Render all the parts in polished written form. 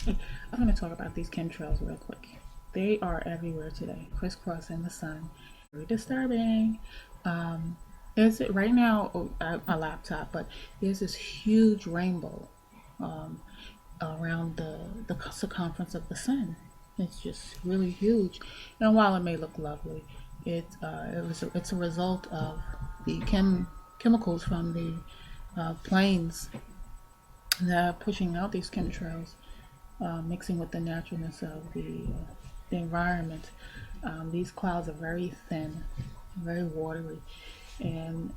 I'm going to talk about these chemtrails real quick. They are everywhere today, crisscrossing the sun. Very disturbing. Um, is it right now? A laptop, but there's this huge rainbow um, around the circumference of the sun. It's just really huge, and while it may look lovely, it's a result of the chemicals from the planes that are pushing out these chemtrails, mixing with the naturalness of the environment. These clouds are very thin, very watery, and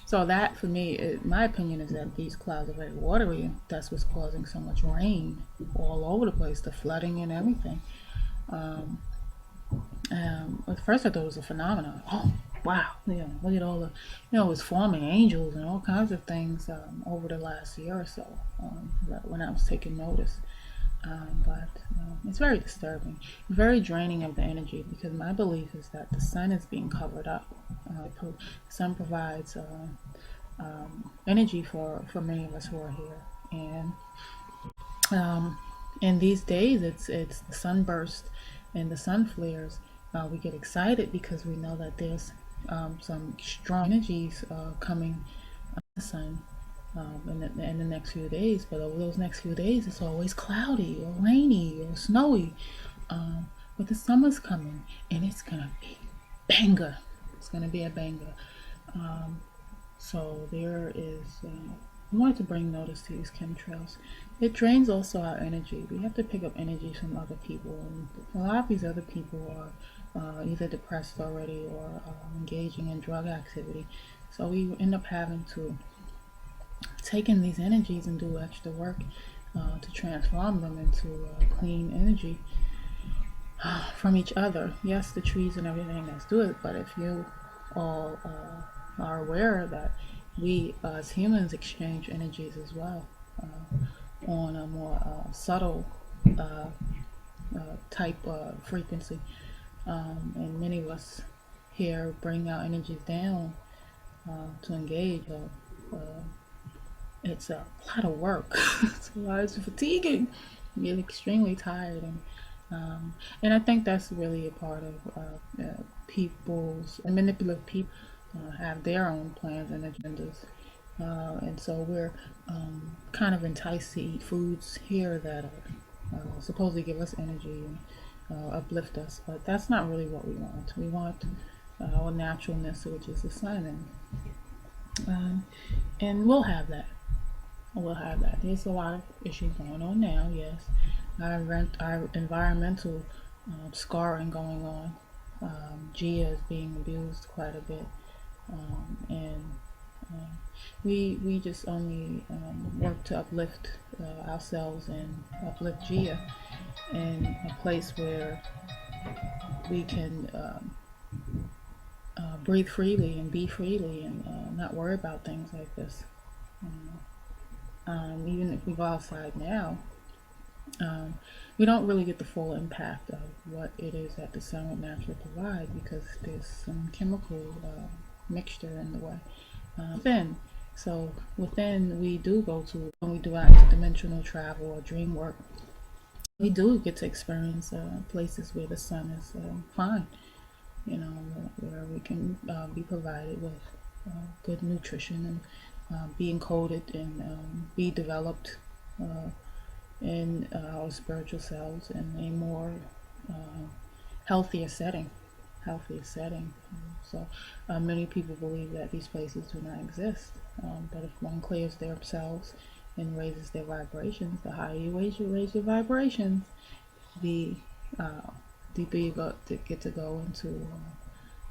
so that for me, my opinion is that these clouds are very watery. That's what's causing so much rain all over the place, the flooding and everything. Um, at first I thought it was a phenomenon. Oh, wow! Look at all the, it's forming angels and all kinds of things over the last year or so. When I was taking notice. But it's very disturbing, very draining of the energy because my belief is that the sun is being covered up. The sun provides energy for many of us who are here, and um, in these days, it's the sunburst and the sun flares. We get excited because we know that there's some strong energies coming the sun in the next few days. But over those next few days, it's always cloudy or rainy or snowy. But the summer's coming, and it's gonna be banger. It's gonna be a banger. Um, so there is. I wanted to bring notice to these chemtrails. It drains also our energy. We have to pick up energy from other people, and a lot of these other people are either depressed already or engaging in drug activity. So we end up having to take in these energies and do extra work to transform them into clean energy from each other. Yes, the trees and everything, let's do it. But if you all are aware that we as humans exchange energies as well on a more subtle uh, type frequency, and many of us here bring our energies down to engage. It's a lot of work. It's fatiguing. You get extremely tired, and I think that's really a part of people's manipulative people have their own plans and agendas, and so we're kind of enticed to eat foods here that are supposedly give us energy and uplift us, but that's not really what we want. We want our naturalness, which is the sun, um, and we'll have that. We'll have that. There's a lot of issues going on now, yes. Our environmental scarring going on. Gia is being abused quite a bit, and we just only work to uplift ourselves and uplift Gia in a place where we can breathe freely and be freely and not worry about things like this. Even if we go outside now, um, we don't really get the full impact of what it is that the sun would naturally provide because there's some chemical mixture in the way within. So within, we do go to when we do interdimensional travel or dream work. We do get to experience places where the sun is fine. Where we can be provided with good nutrition and be encoded and be developed in our spiritual selves in a more uh, healthier setting. Healthier setting. So many people believe that these places do not exist. But if one clears themselves and raises their vibrations, the higher you raise your vibrations, the deeper you get to go into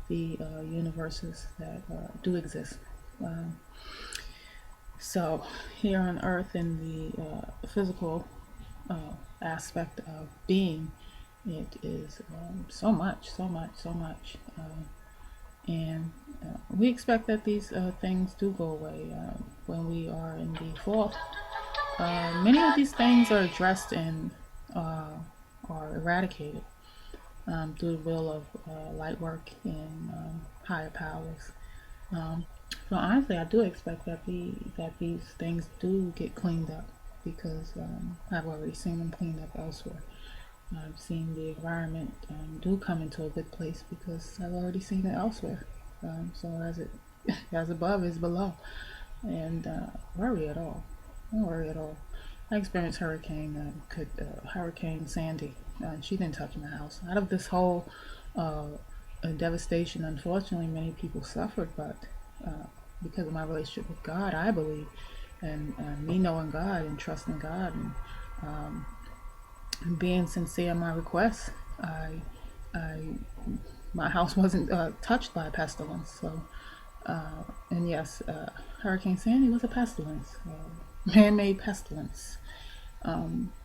the universes that do exist. Um, so here on Earth, in the physical aspect of being, it is so much, so much, so much. And we expect that these things do go away when we are in the fall. Many of these things are addressed and are eradicated through the will of light work and higher powers. Um, so honestly, I do expect that these things do get cleaned up. because I've already seen them cleaned up elsewhere. I've seen the environment do come into a good place because I've already seen it elsewhere. So as above is below, and worry at all. Don't worry at all. I experienced Hurricane Sandy. She didn't touch my house. Out of this whole devastation, unfortunately, many people suffered, but because of my relationship with God, I believe, and me knowing God and trusting God, and being sincere in my requests, I my house wasn't touched by pestilence. So, and yes, Hurricane Sandy was a pestilence, man-made pestilence.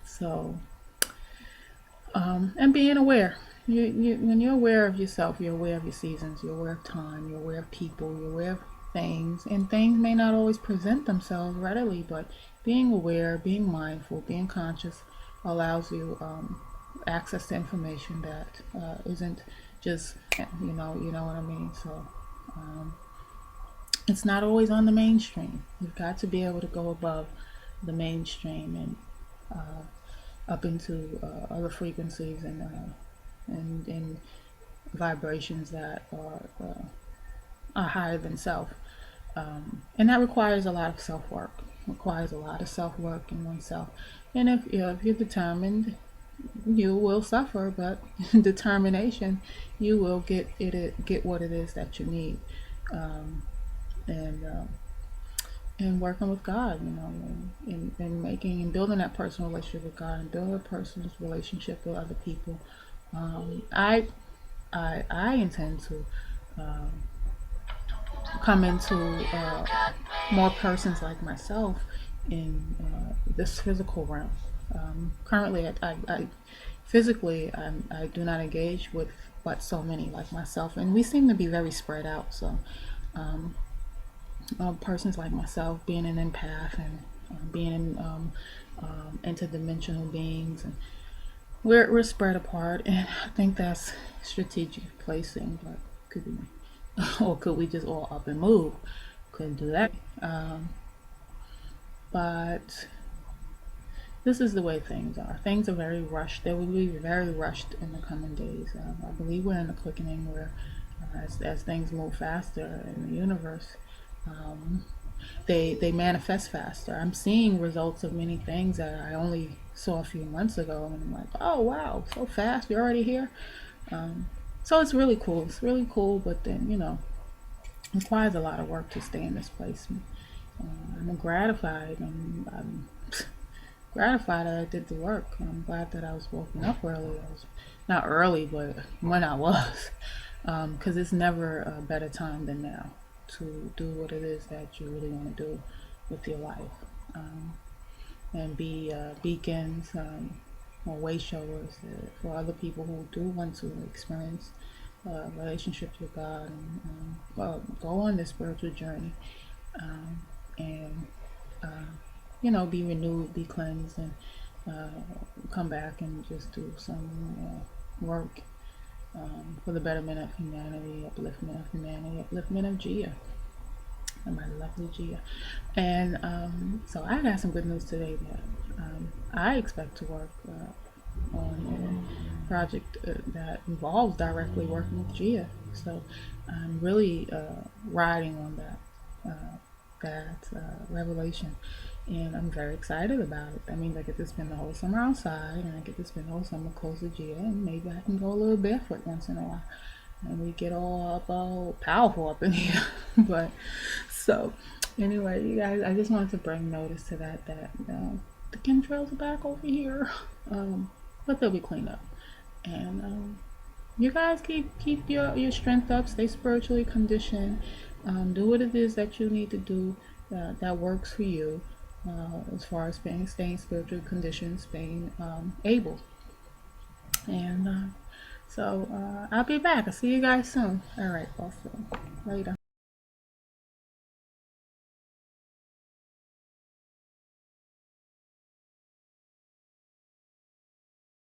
So, and being aware. When you're aware of yourself, you're aware of your seasons, you're aware of time, you're aware of people, you're aware of things, and things may not always present themselves readily, but being aware, being mindful, being conscious allows you access to information that isn't just, you know what I mean. So it's not always on the mainstream. You've got to be able to go above the mainstream and up into other frequencies and vibrations that are higher than self. And that requires a lot of self-work. Requires a lot of self-work in oneself. And if you're determined, you will suffer, but determination, you will get what it is that you need. And working with God, and making and building that personal relationship with God, and building a personal relationship with other people. I intend to come into more persons like myself in this physical realm. Currently, I physically I do not engage with but so many like myself, and we seem to be very spread out. So persons like myself, being an empath and being interdimensional beings, and we're spread apart, and I think that's strategic placing. But could be, or could we just all up and move? Couldn't do that. But this is the way things are. Things are very rushed. They will be very rushed in the coming days. I believe we're in a quickening where, as things move faster in the universe, they manifest faster. I'm seeing results of many things that I only saw a few months ago, and I'm like, oh wow, so fast, you're already here. So it's really cool. It's really cool, but then it requires a lot of work to stay in this place. I'm gratified. I'm gratified that I did the work. I'm glad that I was woken up early. I was not early, but when I was, because it's never a better time than now to do what it is that you really want to do with your life, and be beacons or way showers for other people who do want to experience relationships with God, and go on this spiritual journey, and be renewed, be cleansed, and come back and just do some work for the betterment of humanity, upliftment of Gia, and my lovely Gia. And so I got some good news today that I expect to work on a project that involves directly working with Gia. So I'm really riding on that revelation, and I'm very excited about it. That means I get to spend the whole summer outside, and I get to spend the whole summer close to Gia, and maybe I can go a little barefoot once in a while, and we get all powerful up in here. But so anyway, you guys, I just wanted to bring notice to that the chemtrails are back over here, but they'll be cleaned up, and you guys keep your strength up, stay spiritually conditioned, do what it is that you need to do that works for you, as far as staying spiritually conditioned, staying able. And so I'll be back. I'll see you guys soon. All right, also later.